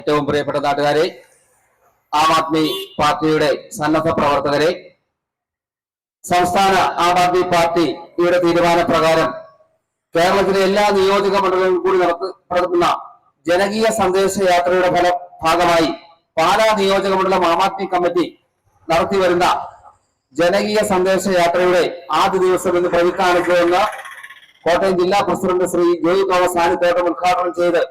ഏറ്റവും പ്രിയപ്പെട്ട നാട്ടുകാരെ, ആം ആദ്മി പാർട്ടിയുടെ സന്നദ്ധ പ്രവർത്തകരെ, സംസ്ഥാന ആം ആദ്മി പാർട്ടിയുടെ തീരുമാനപ്രകാരം കേരളത്തിലെ എല്ലാ നിയോജക മണ്ഡലങ്ങളിലും കൂടി നടത്തുന്ന ജനകീയ സന്ദേശ യാത്രയുടെ ഭാഗമായി പാലാ നിയോജക മണ്ഡലം ആം ആദ്മി കമ്മിറ്റി നടത്തിവരുന്ന ജനകീയ സന്ദേശ യാത്രയുടെ ആദ്യ ദിവസം ഇന്ന് പ്രവിക്കാണിക്കുമെന്ന് കോട്ടയം ജില്ലാ പ്രസിഡന്റ് ശ്രീ ജോയി തോമസ് സാന്നിധ്യത്തോട്ടം ഉദ്ഘാടനം ചെയ്ത്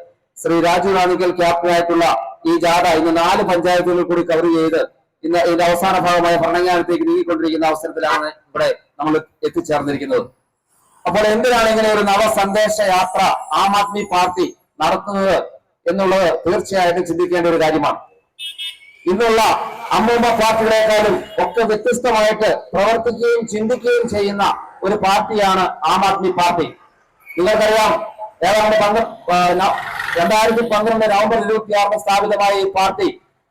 ശ്രീ രാജു റാണിക്കൽ ക്യാപ്റ്റനായിട്ടുള്ള ഈ ജാഥ ഇന്ന് 4 പഞ്ചായത്തുകളിൽ കൂടി കവർ ചെയ്ത് ഇന്ന് ഇതിന്റെ അവസാന ഭാഗമായ ഭരണങ്ങാനത്തേക്ക് നീങ്ങിക്കൊണ്ടിരിക്കുന്ന അവസരത്തിലാണ് ഇവിടെ നമ്മൾ എത്തിച്ചേർന്നിരിക്കുന്നത്. അപ്പോൾ എന്തിനാണ് ഇങ്ങനെ ഒരു നവസന്ദേശ യാത്ര ആം ആദ്മി പാർട്ടി നടത്തുന്നത് എന്നുള്ളത് തീർച്ചയായിട്ടും ചിന്തിക്കേണ്ട ഒരു കാര്യമാണ്. ഇന്നുള്ള അമ്മൂമ്മ പാർട്ടികളെക്കാളും ഒക്കെ വ്യത്യസ്തമായിട്ട് പ്രവർത്തിക്കുകയും ചിന്തിക്കുകയും ചെയ്യുന്ന ഒരു പാർട്ടിയാണ് ആം ആദ്മി പാർട്ടി. നിങ്ങൾക്കറിയാം, ഏതാണ്ട് 2012 നവംബർ 26 സ്ഥാപിതമായ ഈ പാർട്ടി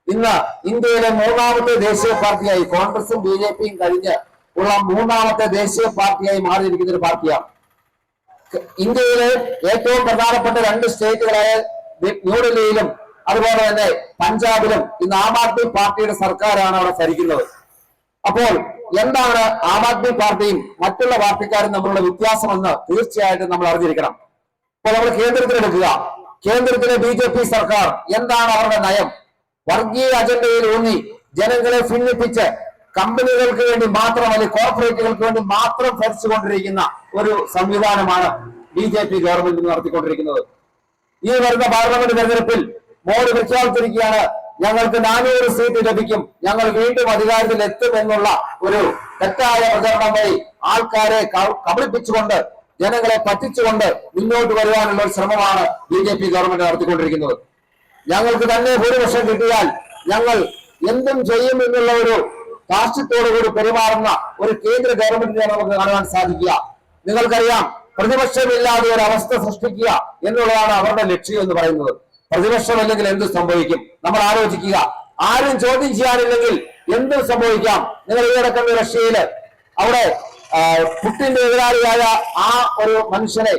ഇന്ന് ഇന്ത്യയിലെ 3ാമത്തെ ദേശീയ പാർട്ടിയായി, കോൺഗ്രസും BJPയും കഴിഞ്ഞ് ഉള്ള 3ാമത്തെ ദേശീയ പാർട്ടിയായി മാറിയിരിക്കുന്ന ഒരു പാർട്ടിയാണ്. ഇന്ത്യയിലെ ഏറ്റവും പ്രധാനപ്പെട്ട 2 സ്റ്റേറ്റുകളായ ന്യൂഡൽഹിയിലും അതുപോലെ തന്നെ പഞ്ചാബിലും ഇന്ന് ആം ആദ്മി പാർട്ടിയുടെ സർക്കാരാണ് അവിടെ ഭരിക്കുന്നത്. അപ്പോൾ എന്താണ് ആം ആദ്മി പാർട്ടിയും മറ്റുള്ള പാർട്ടിക്കാരും തമ്മിലുള്ള വ്യത്യാസമെന്ന് തീർച്ചയായിട്ടും നമ്മൾ അറിഞ്ഞിരിക്കണം. ഇപ്പോൾ നമ്മൾ കേന്ദ്രത്തിലെടുക്കുക, കേന്ദ്രത്തിലെ BJP സർക്കാർ എന്താണ് അവരുടെ നയം? വർഗീയ അജണ്ടയിൽ ഊന്നി ജനങ്ങളെ ഭിന്നിപ്പിച്ച് കമ്പനികൾക്ക് വേണ്ടി മാത്രം, അല്ലെങ്കിൽ കോർപ്പറേറ്റുകൾക്ക് വേണ്ടി മാത്രം ഭരിച്ചുകൊണ്ടിരിക്കുന്ന ഒരു സംവിധാനമാണ് BJP ഗവൺമെന്റ് നടത്തിക്കൊണ്ടിരിക്കുന്നത്. ഈ വരുന്ന പാർലമെന്റ് തെരഞ്ഞെടുപ്പിൽ മോഡി പ്രഖ്യാപിച്ചിരിക്കുകയാണ്, ഞങ്ങൾക്ക് 400 സീറ്റ് ലഭിക്കും, ഞങ്ങൾ വീണ്ടും അധികാരത്തിൽ എത്തും എന്നുള്ള ഒരു തെറ്റായ പ്രചരണം വഴി ആൾക്കാരെ കബളിപ്പിച്ചുകൊണ്ട് ജനങ്ങളെ പറ്റിച്ചുകൊണ്ട് മുന്നോട്ട് വരുവാനുള്ള ഒരു ശ്രമമാണ് BJP ഗവൺമെന്റ് നടത്തിക്കൊണ്ടിരിക്കുന്നത്. ഞങ്ങൾക്ക് തന്നെ ഭൂരിപക്ഷം കിട്ടിയാൽ ഞങ്ങൾ എന്തും ചെയ്യും എന്നുള്ള ഒരു രാഷ്ട്രീയത്തോടുകൂടി പെരുമാറുന്ന ഒരു കേന്ദ്ര ഗവൺമെന്റിനെ നമുക്ക് കാണുവാൻ സാധിക്കുക. നിങ്ങൾക്കറിയാം, പ്രതിപക്ഷമില്ലാതെ ഒരു അവസ്ഥ സൃഷ്ടിക്കുക എന്നുള്ളതാണ് അവരുടെ ലക്ഷ്യം എന്ന് പറയുന്നത്. പ്രതിപക്ഷമല്ലെങ്കിൽ എന്ത് സംഭവിക്കും? നമ്മൾ ആലോചിക്കുക. ആരും ചോദ്യം ചെയ്യാനില്ലെങ്കിൽ എന്തും സംഭവിക്കാം. നിങ്ങൾ ഈയിടക്കുന്ന റഷ്യയില് അവിടെ പുട്ടിന്റെ എതിരാളിയായ ആ ഒരു മനുഷ്യനെ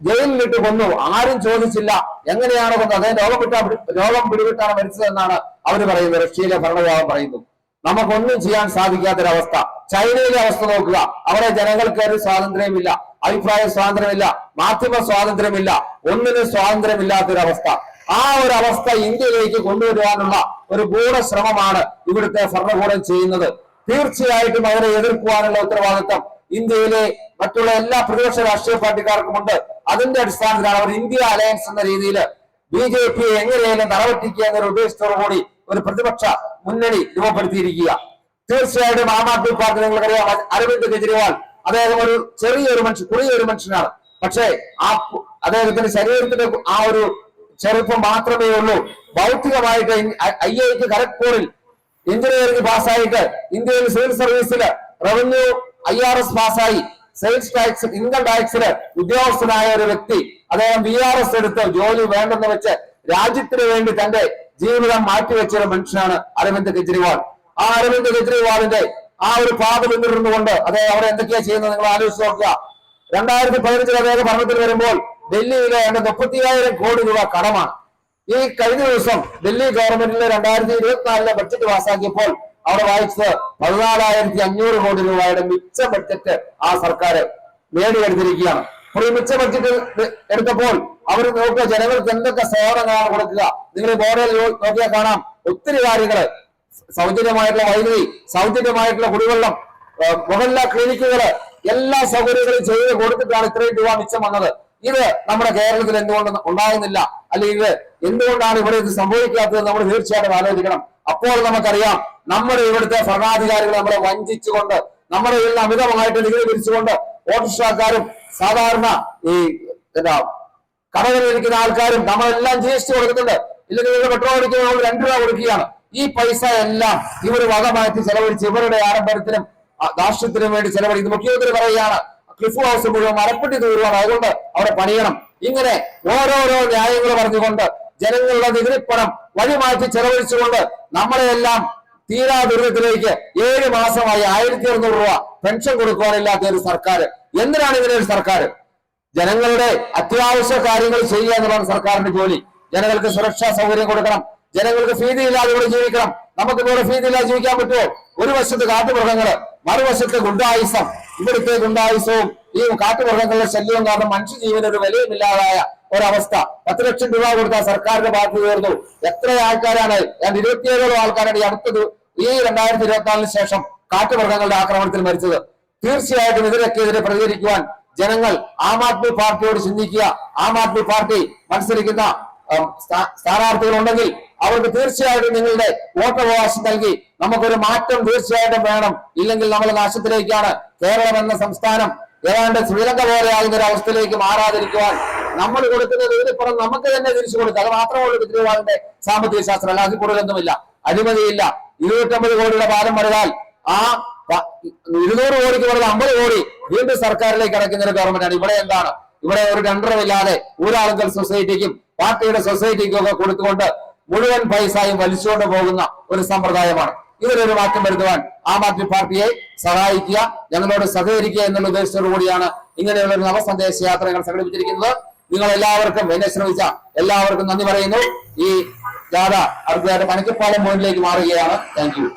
ജയിലിലിട്ട് കൊന്നു, ആരും ചോദിച്ചില്ല. എങ്ങനെയാണ് കൊന്നത്? അദ്ദേഹം രോഗം പിടിവിട്ടാണ് മരിച്ചതെന്നാണ് അവർ പറയുന്നത്, റഷ്യയിലെ ഭരണവിഭാഗം പറയുന്നു. നമുക്കൊന്നും ചെയ്യാൻ സാധിക്കാത്തൊരവസ്ഥ. ചൈനയിലെ അവസ്ഥ നോക്കുക, അവിടെ ജനങ്ങൾക്ക് ഒരു സ്വാതന്ത്ര്യമില്ല, അഭിപ്രായ സ്വാതന്ത്ര്യമില്ല, മാധ്യമ സ്വാതന്ത്ര്യമില്ല, ഒന്നിനും സ്വാതന്ത്ര്യമില്ലാത്തൊരവസ്ഥ. ആ ഒരു അവസ്ഥ ഇന്ത്യയിലേക്ക് കൊണ്ടുവരുവാനുള്ള ഒരു ഗൂഢശ്രമമാണ് ഇവിടുത്തെ ഭരണകൂടം ചെയ്യുന്നത്. തീർച്ചയായിട്ടും അവരെ എതിർക്കുവാനുള്ള ഉത്തരവാദിത്വം ഇന്ത്യയിലെ മറ്റുള്ള എല്ലാ പ്രതിപക്ഷ രാഷ്ട്രീയ പാർട്ടിക്കാർക്കുമുണ്ട്. അതിന്റെ അടിസ്ഥാനത്തിലാണ് അവർ ഇന്ത്യ അലയൻസ് എന്ന രീതിയിൽ BJPയെ എങ്ങനെയാലും തറവറ്റിക്കുക എന്നൊരു ഉദ്ദേശത്തോടുകൂടി ഒരു പ്രതിപക്ഷ മുന്നണി രൂപപ്പെടുത്തിയിരിക്കുക. തീർച്ചയായിട്ടും ആം ആദ്മി പാർട്ടി, നിങ്ങൾക്കറിയാം, അരവിന്ദ് കെജ്രിവാൾ അദ്ദേഹം ഒരു കുറിയൊരു മനുഷ്യനാണ്. പക്ഷേ അദ്ദേഹത്തിന്റെ ശരീരത്തിന്റെ ആ ഒരു ചെറുപ്പം മാത്രമേ ഉള്ളൂ. ഭൗതികമായിട്ട് IIT ഖരഗ്പൂരിൽ എഞ്ചിനീയറിംഗ് പാസ്സായിട്ട് ഇന്ത്യയിൽ സിവിൽ സർവീസിൽ റവന്യൂ IRS പാസ്സായി സെയിൽസ് ടാക്സ് ഇൻകം ടാക്സില് ഉദ്യോഗസ്ഥനായ ഒരു വ്യക്തി, അദ്ദേഹം VRS എടുത്ത് ജോലി വേണ്ടെന്ന് വെച്ച് രാജ്യത്തിന് വേണ്ടി തന്റെ ജീവിതം മാറ്റിവെച്ച ഒരു മനുഷ്യനാണ് അരവിന്ദ് കെജ്രിവാൾ. ആ അരവിന്ദ് കെജ്രിവാളിന്റെ ആ ഒരു പാത പിന്തുടർന്നുകൊണ്ട് അദ്ദേഹം അവിടെ എന്തൊക്കെയാ ചെയ്യുന്നത് നിങ്ങൾ ആലോചിച്ച് നോക്കുക. 2015 അദ്ദേഹം ഭരണത്തിൽ വരുമ്പോൾ ഡൽഹിയിലെ 35,000 കോടി രൂപ കടമാണ്. ഈ കഴിഞ്ഞ ദിവസം ഡൽഹി ഗവൺമെന്റിലെ 2024 ബഡ്ജറ്റ് പാസ്സാക്കിയപ്പോൾ അവിടെ വായിച്ചത് 14,500 കോടി രൂപയുടെ മിച്ച ബഡ്ജറ്റ് ആ സർക്കാർ നേടിയെടുത്തിരിക്കുകയാണ്. അപ്പോൾ ഈ മിച്ച ബഡ്ജറ്റ് എടുത്തപ്പോൾ അവർ നോക്കുക, ജനങ്ങൾക്ക് എന്തൊക്കെ സേവനങ്ങളാണ് കൊടുക്കുക. നിങ്ങൾ ബോർഡിൽ നോക്കിയാൽ കാണാം, ഒത്തിരി കാര്യങ്ങള്, സൗജന്യമായിട്ടുള്ള വൈദ്യുതി, സൗജന്യമായിട്ടുള്ള കുടിവെള്ളം, മുഹല്ല ക്ലിനിക്കുകള്, എല്ലാ സൗകര്യങ്ങളും ചെയ്ത് കൊടുത്തിട്ടാണ് ഇത്രയും രൂപ മിച്ചം വന്നത്. ഇത് നമ്മുടെ കേരളത്തിൽ എന്തുകൊണ്ട് ഉണ്ടാകുന്നില്ല, അല്ലെങ്കിൽ എന്തുകൊണ്ടാണ് ഇവിടെ ഇത് സംഭവിക്കാത്തത് നമ്മൾ തീർച്ചയായിട്ടും ആലോചിക്കണം. അപ്പോൾ നമുക്കറിയാം, നമ്മുടെ ഇവിടുത്തെ ഭരണാധികാരികൾ നമ്മളെ വഞ്ചിച്ചുകൊണ്ട്, നമ്മുടെ കയ്യിൽ അമിതമായിട്ട് നികുതി പിരിച്ചുകൊണ്ട് ഓട്ടോറിക്ഷക്കാരും സാധാരണ ഈ കടകളിലിരിക്കുന്ന ആൾക്കാരും നമ്മളെല്ലാം GST കൊടുക്കുന്നുണ്ട്. ഇല്ലെങ്കിൽ ഇവിടെ പെട്രോൾ അടിക്കുമ്പോൾ നമ്മൾ 2 രൂപ കൊടുക്കുകയാണ്. ഈ പൈസ എല്ലാം ഇവർ വകമാറ്റി ചെലവഴിച്ച് ഇവരുടെ ആഡംബരത്തിനും ദാർഷ്ട്യത്തിനും വേണ്ടി ചെലവഴിക്കുന്നു. മുഖ്യമന്ത്രി പറയുകയാണ്, ക്ലിഫ് ഹൗസ് മുഴുവൻ മരപ്പെട്ടി ദൂരമാണ്, അതുകൊണ്ട് അവിടെ പണിയണം. ഇങ്ങനെ ഓരോരോ ന്യായങ്ങൾ പറഞ്ഞുകൊണ്ട് ജനങ്ങളുടെ നികുതിപ്പണം വഴിമാറ്റി ചെലവഴിച്ചുകൊണ്ട് നമ്മളെല്ലാം തീരാ ദുരിതത്തിലേക്ക് 7 മാസമായി 1,200 രൂപ പെൻഷൻ കൊടുക്കുവാനില്ലാത്ത ഒരു സർക്കാർ. എന്തിനാണ് ഇങ്ങനെ ഒരു സർക്കാർ? ജനങ്ങളുടെ അത്യാവശ്യ കാര്യങ്ങൾ ചെയ്യുക എന്നുള്ളതാണ് സർക്കാരിന്റെ ജോലി. ജനങ്ങൾക്ക് സുരക്ഷാ സൗകര്യം കൊടുക്കണം, ജനങ്ങൾക്ക് ഭീതിയില്ലാതെ ഇവിടെ ജീവിക്കണം. നമുക്ക് ഇവിടെ ഭീതിയില്ലാതെ ജീവിക്കാൻ പറ്റുമോ? ഒരു വശത്ത് കാട്ടുമൃഗങ്ങള്, മറുവശത്ത് ഗുണ്ടായുസം. ഇവിടുത്തെ ഗുണ്ടായുസവും ഈ കാട്ടുമൃഗങ്ങളുടെ ശല്യവും കാരണം മനുഷ്യജീവന് ഒരു വിലയുമില്ലാതായ ഒരവസ്ഥ. 10 ലക്ഷം രൂപ കൊടുത്താൽ സർക്കാരിന്റെ ബാധ്യത തീർന്നു. എത്ര ആൾക്കാരാണ്? 27 ആൾക്കാരാണ് ഈ അടുത്തത് ഈ 2024 ശേഷം കാട്ടുമൃഗങ്ങളുടെ ആക്രമണത്തിൽ മരിച്ചത്. തീർച്ചയായിട്ടും ഇതിനൊക്കെതിരെ പ്രതികരിക്കുവാൻ ജനങ്ങൾ ആം ആദ്മി പാർട്ടിയോട് ചിന്തിക്കുക. ആം ആദ്മി പാർട്ടി മത്സരിക്കുന്ന സ്ഥാനാർത്ഥികൾ ഉണ്ടെങ്കിൽ അവർക്ക് തീർച്ചയായിട്ടും നിങ്ങളുടെ വോട്ടവകാശം നൽകി നമുക്കൊരു മാറ്റം തീർച്ചയായിട്ടും വേണം. ഇല്ലെങ്കിൽ നമ്മൾ നാശത്തിലേക്കാണ്. കേരളം എന്ന സംസ്ഥാനം ഏതാണ്ട് ശ്രീലങ്ക പോലെയാകുന്ന ഒരു അവസ്ഥയിലേക്ക് മാറാതിരിക്കുവാൻ നമ്മൾ കൊടുക്കുന്നത് ഇതിപ്പുറം നമുക്ക് തന്നെ തിരിച്ചു കൊടുക്കുക. അത് മാത്രമുള്ള കെജ്രിവാളിന്റെ സാമ്പത്തിക ശാസ്ത്രം അല്ല, അതിൽ കൂടുതലൊന്നുമില്ല. അഴിമതിയില്ല. 250 കോടിയുടെ പാലം പണിതാൽ ആ 200 കോടിക്ക് പുറത്ത് 50 കോടി വീണ്ടും സർക്കാരിലേക്ക് അടയ്ക്കുന്ന ഒരു ഗവൺമെന്റാണ്. ഇവിടെ എന്താണ്? ഇവിടെ ഒരു ടെൻഡറുമില്ലാതെ ഊരാളുങ്കൽ സൊസൈറ്റിക്കും പാർട്ടിയുടെ സൊസൈറ്റിക്കും ഒക്കെ കൊടുത്തുകൊണ്ട് മുഴുവൻ പൈസയും വലിച്ചുകൊണ്ട് പോകുന്ന ഒരു സമ്പ്രദായമാണ്. ഇതിനൊരു മാറ്റം വരുത്തുവാൻ ആം ആദ്മി പാർട്ടിയെ സഹായിക്കുക, ഞങ്ങളോട് സഹകരിക്കുക എന്നുള്ള ഉദ്ദേശത്തോടു കൂടിയാണ് ഇങ്ങനെയുള്ള ഒരു നവസന്ദേശ യാത്ര ഞങ്ങൾ സംഘടിപ്പിച്ചിരിക്കുന്നത്. നിങ്ങൾ എല്ലാവർക്കും, എന്നെ ശ്രമിച്ച എല്ലാവർക്കും നന്ദി പറയുന്നു. ഈ ജാഥ അടുത്തതായിട്ട് പനക്കപ്പാലം പോയിന്റിലേക്ക് മാറുകയാണ്. Thank you.